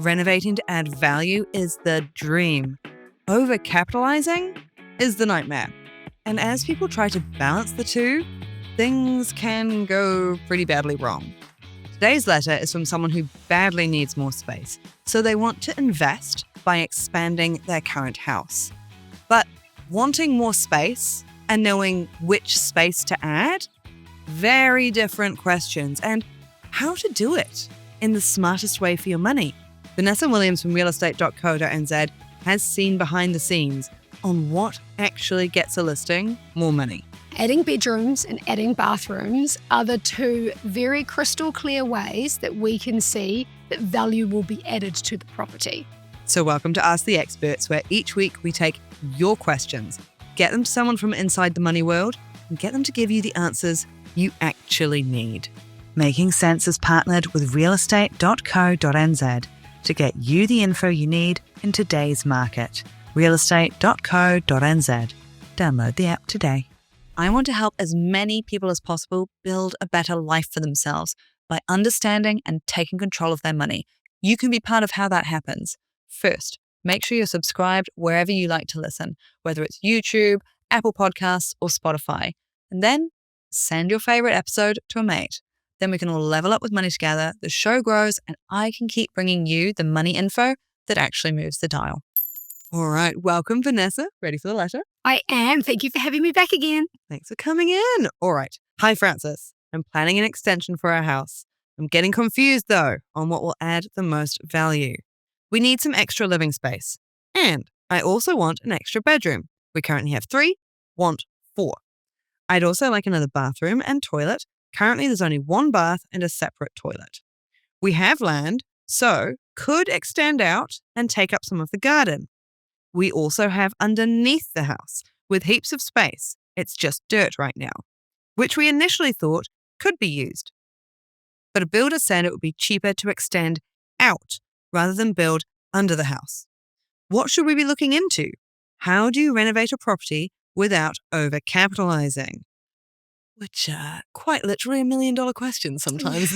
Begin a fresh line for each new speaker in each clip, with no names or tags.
Renovating to add value is the dream. Overcapitalising is the nightmare. And as people try to balance the two, things can go pretty badly wrong. Today's letter is from someone who badly needs more space, so they want to invest by expanding their current house. But wanting more space and knowing which space to add? Very different questions, and how to do it in the smartest way for your money. Vanessa Williams from realestate.co.nz has seen behind the scenes on what actually gets a listing more money.
Adding bedrooms and adding bathrooms are the two very crystal clear ways that we can see that value will be added to the property.
So welcome to Ask the Experts, where each week we take your questions, get them to someone from inside the money world, and get them to give you the answers you actually need. Making Sense is partnered with realestate.co.nz to get you the info you need in today's market. realestate.co.nz. Download the app today. I want to help as many people as possible build a better life for themselves by understanding and taking control of their money. You can be part of how that happens. First, make sure you're subscribed wherever you like to listen, whether it's YouTube, Apple Podcasts, or Spotify. And then send your favorite episode to a mate. Then we can all level up with money together, the show grows, and I can keep bringing you the money info that actually moves the dial. All right, welcome, Vanessa. Ready for the letter?
I am. Thank you for having me back again.
Thanks for coming in. All right. Hi, Francis. I'm planning an extension for our house. I'm getting confused, though, on what will add the most value. We need some extra living space. And I also want an extra bedroom. We currently have 3, want 4. I'd also like another bathroom and toilet. Currently, there's only 1 bath and a separate toilet. We have land, so could extend out and take up some of the garden. We also have underneath the house with heaps of space. It's just dirt right now, which we initially thought could be used. But a builder said it would be cheaper to extend out rather than build under the house. What should we be looking into? How do you renovate a property without overcapitalising? Which quite literally $1 million questions sometimes.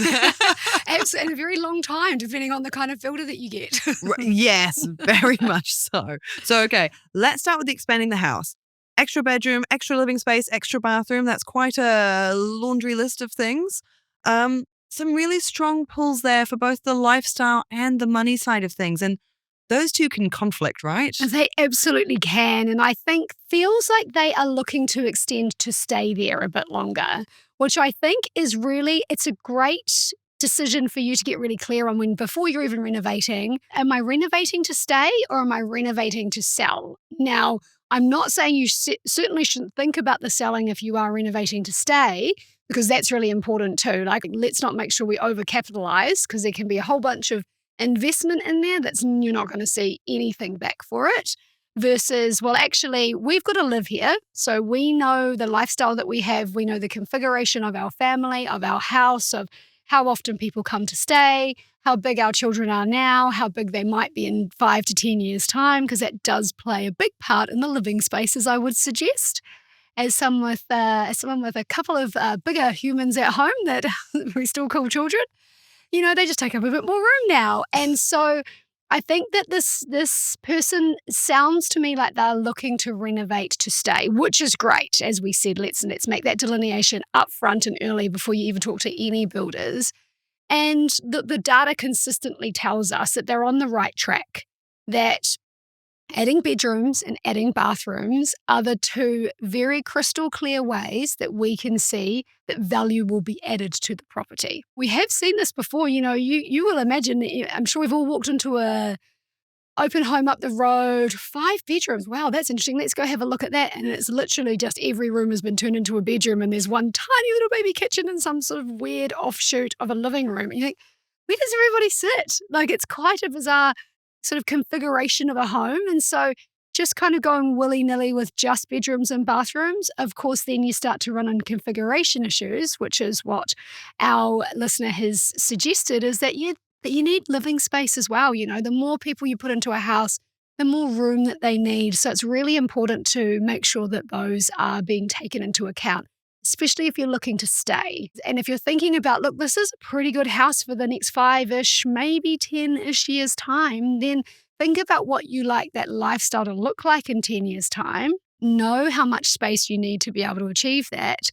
And a very long time, depending on the kind of builder that you get.
Yes, very much so. So, okay, let's start with expanding the house. Extra bedroom, extra living space, extra bathroom. That's quite a laundry list of things. Some really strong pulls there for both the lifestyle and the money side of things. And those two can conflict, right?
They absolutely can. And I think feels like they are looking to extend to stay there a bit longer, which I think is really, it's a great decision for you to get really clear on when, before you're even renovating, am I renovating to stay or am I renovating to sell? Now, I'm not saying you certainly shouldn't think about the selling if you are renovating to stay, because that's really important too. Like, let's not make sure we overcapitalize, because there can be a whole bunch of investment in there that's you're not going to see anything back for it, versus, well, actually, we've got to live here. So we know the lifestyle that we have. We know the configuration of our family, of our house, of how often people come to stay, how big our children are now, how big they might be in 5 to 10 years' time, because that does play a big part in the living spaces, I would suggest. As someone with a couple of bigger humans at home that we still call children, you know, they just take up a bit more room now. And so I think that this person sounds to me like they're looking to renovate to stay, which is great. As we said, let's make that delineation up front and early before you even talk to any builders. And the data consistently tells us that they're on the right track, that adding bedrooms and adding bathrooms are the two very crystal clear ways that we can see that value will be added to the property. We have seen this before. You know, you will imagine, I'm sure we've all walked into a open home up the road, 5 bedrooms. Wow, that's interesting. Let's go have a look at that. And it's literally just every room has been turned into a bedroom, and there's one tiny little baby kitchen and some sort of weird offshoot of a living room. And you think, where does everybody sit? Like, it's quite a bizarre sort of configuration of a home. And so just kind of going willy-nilly with just bedrooms and bathrooms, of course, then you start to run into configuration issues, which is what our listener has suggested, is that you need living space as well. You know, the more people you put into a house, the more room that they need. So it's really important to make sure that those are being taken into account. especially if you're looking to stay. And if you're thinking about, look, this is a pretty good house for the next 5-ish, maybe 10-ish years' time, then think about what you like that lifestyle to look like in 10 years' time. Know how much space you need to be able to achieve that.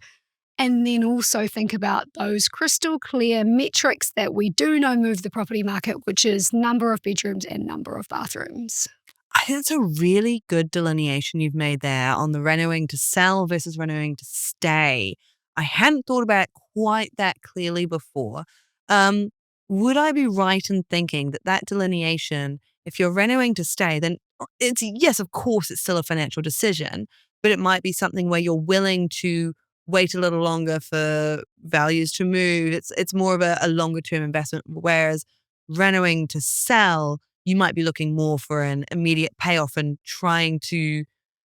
And then also think about those crystal clear metrics that we do know move the property market, which is number of bedrooms and number of bathrooms.
I think it's a really good delineation you've made there on the renovating to sell versus renovating to stay. I hadn't thought about it quite that clearly before. Um, would I be right in thinking that that delineation, if you're renovating to stay, then it's, yes, of course, it's still a financial decision, but it might be something where you're willing to wait a little longer for values to move. It's more of a longer term investment, whereas renovating to sell, you might be looking more for an immediate payoff and trying to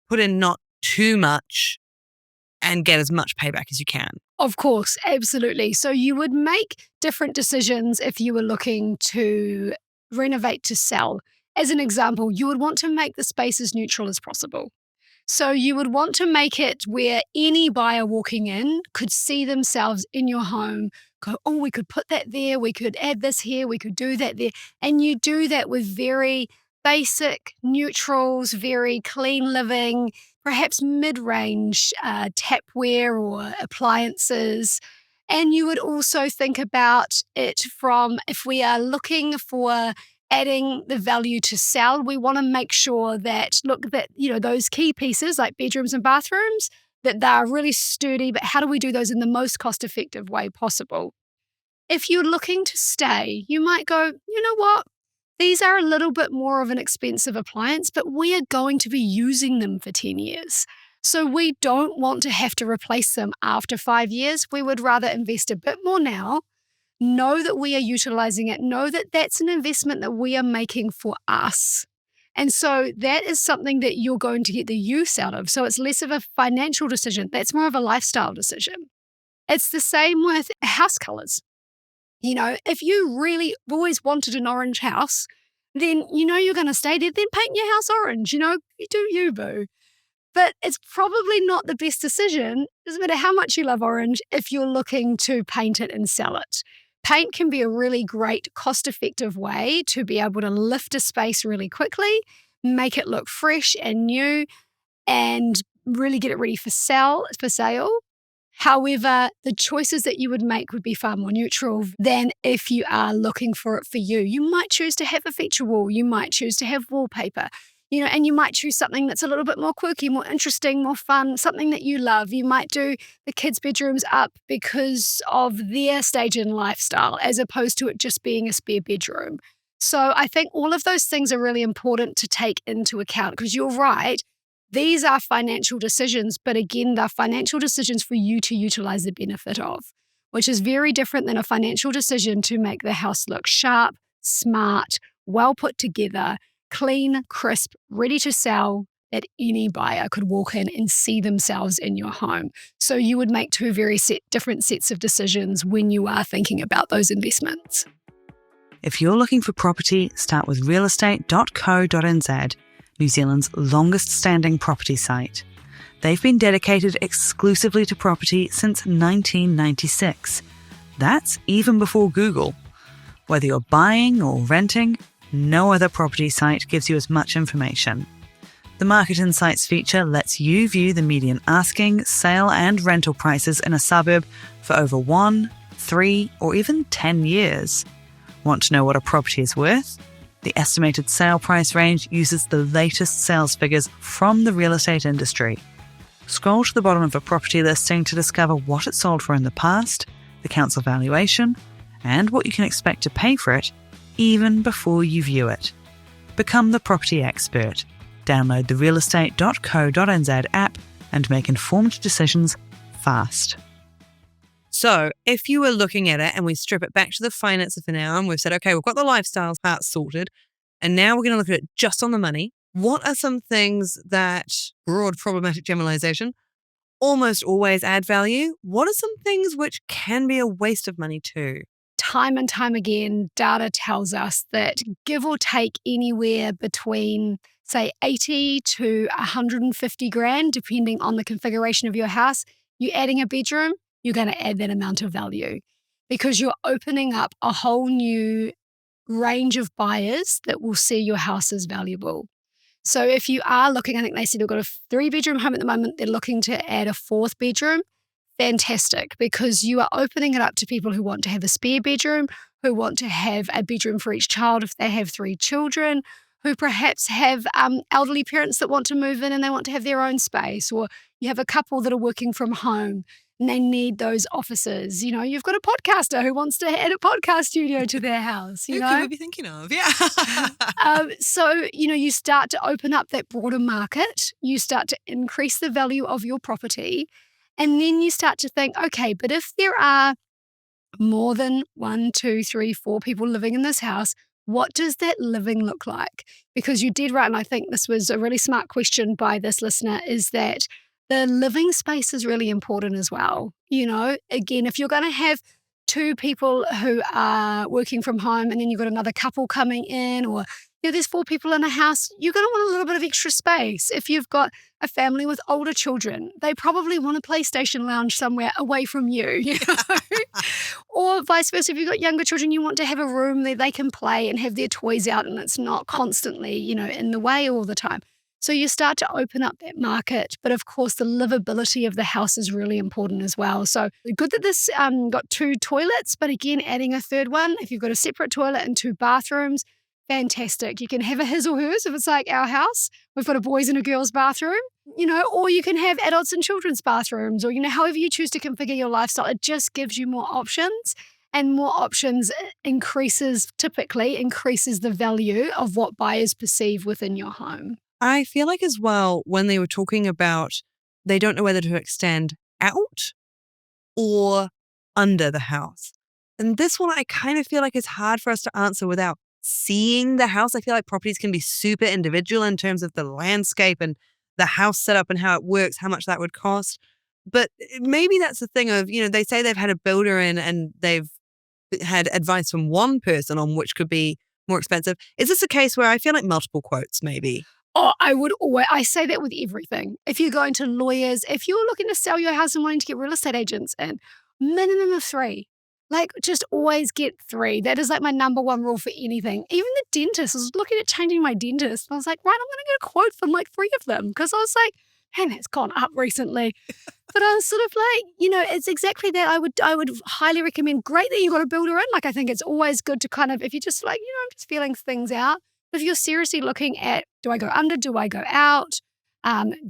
put in not too much and get as much payback as you can.
Of course, absolutely. So you would make different decisions if you were looking to renovate to sell. As an example, you would want to make the space as neutral as possible. So you would want to make it where any buyer walking in could see themselves in your home, go, oh, we could put that there, we could add this here, we could do that there. And you do that with very basic neutrals, very clean living, perhaps mid-range tapware or appliances. And you would also think about it from, if we are looking for adding the value to sell, we want to make sure that, look, that, those key pieces like bedrooms and bathrooms, that they're really sturdy, but how do we do those in the most cost-effective way possible? If you're looking to stay, you might go, you know what? These are a little bit more of an expensive appliance, but we are going to be using them for 10 years. So we don't want to have to replace them after 5 years. We would rather invest a bit more now, know that we are utilizing it, know that that's an investment that we are making for us. And so that is something that you're going to get the use out of. So it's less of a financial decision. That's more of a lifestyle decision. It's the same with house colors. If you really always wanted an orange house, then you're going to stay there, then paint your house orange. You do you, boo. But it's probably not the best decision, doesn't matter how much you love orange, if you're looking to paint it and sell it. Paint can be a really great cost-effective way to be able to lift a space really quickly, make it look fresh and new, and really get it ready for sale. However, the choices that you would make would be far more neutral than if you are looking for it for you. You might choose to have a feature wall. You might choose to have wallpaper, and you might choose something that's a little bit more quirky, more interesting, more fun, something that you love. You might do the kids' bedrooms up because of their stage in lifestyle, as opposed to it just being a spare bedroom. So I think all of those things are really important to take into account, because you're right. These are financial decisions, but again, they're financial decisions for you to utilize the benefit of, which is very different than a financial decision to make the house look sharp, smart, well put together, clean, crisp, ready to sell, that any buyer could walk in and see themselves in your home. So you would make two very different sets of decisions when you are thinking about those investments.
If you're looking for property, start with realestate.co.nz, New Zealand's longest standing property site. They've been dedicated exclusively to property since 1996. That's even before Google. Whether you're buying or renting, no other property site gives you as much information. The Market Insights feature lets you view the median asking, sale and rental prices in a suburb for over 1, 3 or even 10 years. Want to know what a property is worth? The estimated sale price range uses the latest sales figures from the real estate industry. Scroll to the bottom of a property listing to discover what it sold for in the past, the council valuation, and what you can expect to pay for it even before you view it. Become the property expert. Download the realestate.co.nz app and make informed decisions fast. So if you were looking at it and we strip it back to the finances for now, and we've said, okay, we've got the lifestyle part sorted, and now we're going to look at it just on the money. What are some things that, broad problematic generalization, almost always add value? What are some things which can be a waste of money too?
Time and time again, data tells us that give or take anywhere between, say, 80 to 150 grand, depending on the configuration of your house, You adding a bedroom, you're going to add that amount of value because you're opening up a whole new range of buyers that will see your house as valuable. So if you are looking, I think they said they've got a 3-bedroom home at the moment, they're looking to add a 4th bedroom. Fantastic, because you are opening it up to people who want to have a spare bedroom, who want to have a bedroom for each child if they have 3 children, who perhaps have elderly parents that want to move in and they want to have their own space, or you have a couple that are working from home and they need those offices. You've got a podcaster who wants to add a podcast studio to their house.
Who could we be thinking of? Yeah.
So, you start to open up that broader market. You start to increase the value of your property. And then you start to think, okay, but if there are more than 1, 2, 3, 4 people living in this house, what does that living look like? Because you did right, and I think this was a really smart question by this listener, is that the living space is really important as well. Again, if you're going to have 2 people who are working from home and then you've got another couple coming in, or there's 4 people in a house, you're going to want a little bit of extra space. If you've got a family with older children, they probably want a PlayStation lounge somewhere away from you, or vice versa. If you've got younger children, you want to have a room that they can play and have their toys out and it's not constantly, in the way all the time. So you start to open up that market. But of course, the livability of the house is really important as well. So good that this got 2 toilets, but again, adding a 3rd one. If you've got a separate toilet and 2 bathrooms, fantastic. You can have a his or hers if it's like our house. We've got a boys and a girls bathroom, or you can have adults and children's bathrooms, or, however you choose to configure your lifestyle. It just gives you more options, and more options typically increases the value of what buyers perceive within your home.
I feel like as well, when they were talking about they don't know whether to extend out or under the house. And this one, I kind of feel like it's hard for us to answer without seeing the house. I feel like properties can be super individual in terms of the landscape and the house setup and how it works, how much that would cost. But maybe that's the thing of, they say they've had a builder in and they've had advice from one person on which could be more expensive. Is this a case where I feel like multiple quotes maybe?
Oh, I say that with everything. If you're going to lawyers, if you're looking to sell your house and wanting to get real estate agents in, minimum of 3. Just always get 3. That is my number 1 rule for anything. Even the dentist, I was looking at changing my dentist. I was like, right, I'm going to get a quote from 3 of them. Because I was like, man, that's gone up recently. But I was sort of it's exactly that. I would highly recommend. Great that you got a builder in. I think it's always good to kind of, if you just I'm just feeling things out. If you're seriously looking at, do I go under? Do I go out?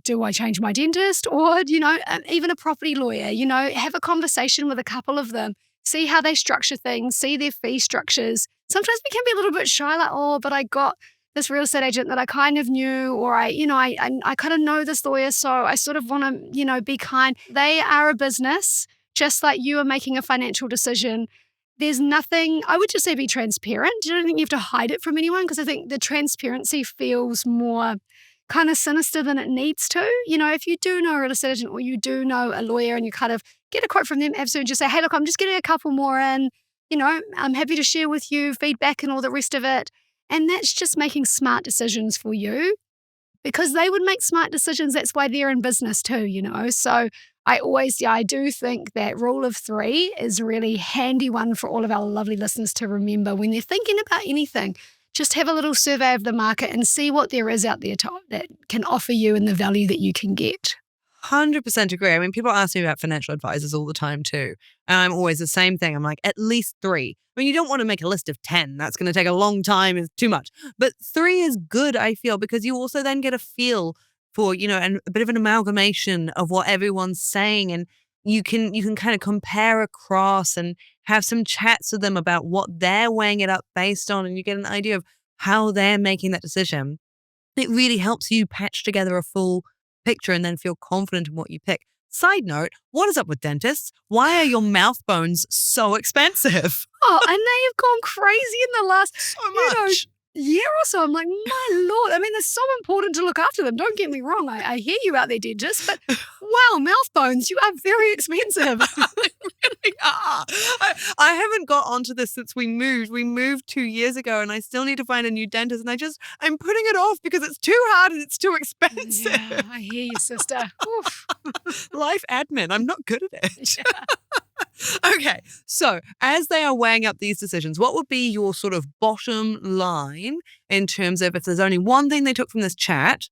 Do I change my dentist? Or, even a property lawyer, have a conversation with a couple of them, see how they structure things, see their fee structures. Sometimes we can be a little bit shy, but I got this real estate agent that I kind of knew, or I kind of know this lawyer, so I sort of want to, be kind. They are a business, just like you are making a financial decision. There's nothing, I would just say be transparent. I don't think you have to hide it from anyone, because I think the transparency feels more kind of sinister than it needs to. If you do know a real estate agent or you do know a lawyer and you kind of get a quote from them, absolutely just say, hey, look, I'm just getting a couple more in, I'm happy to share with you feedback and all the rest of it. And that's just making smart decisions for you, because they would make smart decisions. That's why they're in business too, So I do think that rule of 3 is a really handy one for all of our lovely listeners to remember when they're thinking about anything. Just have a little survey of the market and see what there is out there that can offer you and the value that you can get.
100% agree. I mean, people ask me about financial advisors all the time too. And I'm always the same thing. I'm like, at least 3. I mean, you don't want to make a list of 10. That's going to take a long time. It's too much. But 3 is good, I feel, because you also then get a feel for, and a bit of an amalgamation of what everyone's saying. And you can kind of compare across and have some chats with them about what they're weighing it up based on. And you get an idea of how they're making that decision. It really helps you patch together a full picture and then feel confident in what you pick. Side note, what is up with dentists? Why are your mouth bones so expensive?
Oh, and they have gone crazy in the last...
So much.
year or so. I'm like, my Lord. I mean, it's so important to look after them. Don't get me wrong. I hear you out there, dentists, but wow, mouth bones, you are very expensive.
They really are. I haven't got onto this since we moved. We moved 2 years ago and I still need to find a new dentist. And I'm putting it off because it's too hard and it's too expensive.
Yeah, I hear you, sister. Oof.
Life admin. I'm not good at it.
Yeah.
Okay, so as they are weighing up these decisions, what would be your sort of bottom line in terms of if there's only one thing they took from this chat,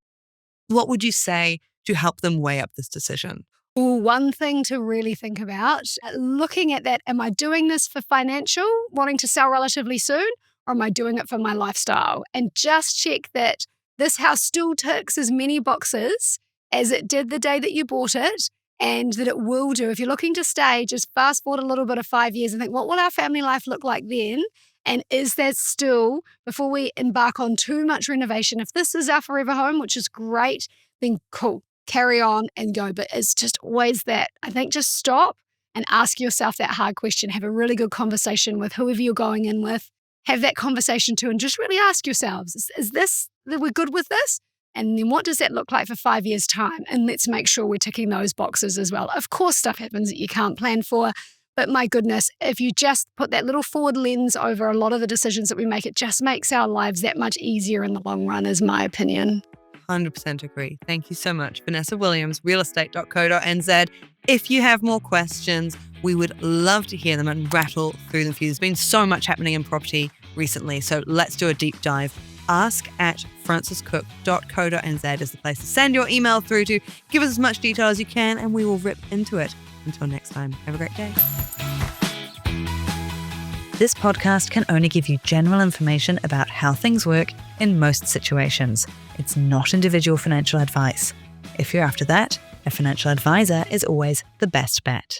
what would you say to help them weigh up this decision?
Ooh, one thing to really think about, looking at that, am I doing this for financial, wanting to sell relatively soon, or am I doing it for my lifestyle? And just check that this house still ticks as many boxes as it did the day that you bought it, and that it will do. If you're looking to stay, just fast forward a little bit of 5 years and think, what will our family life look like then? And is that still, before we embark on too much renovation, if this is our forever home, which is great, then cool, carry on and go. But it's just always that, I think, just stop and ask yourself that hard question. Have a really good conversation with whoever you're going in with. Have that conversation too, and just really ask yourselves, is this, that we're good with this? And then what does that look like for 5 years' time? And let's make sure we're ticking those boxes as well. Of course, stuff happens that you can't plan for. But my goodness, if you just put that little forward lens over a lot of the decisions that we make, it just makes our lives that much easier in the long run, is my opinion.
100% agree. Thank you so much. Vanessa Williams, realestate.co.nz. If you have more questions, we would love to hear them and rattle through them for you. There's been so much happening in property recently, so let's do a deep dive. ask@franciscook.co.nz is the place to send your email through to. Give us as much detail as you can and we will rip into it. Until next time, have a great day. This podcast can only give you general information about how things work in most situations. It's not individual financial advice. If you're after that, a financial advisor is always the best bet.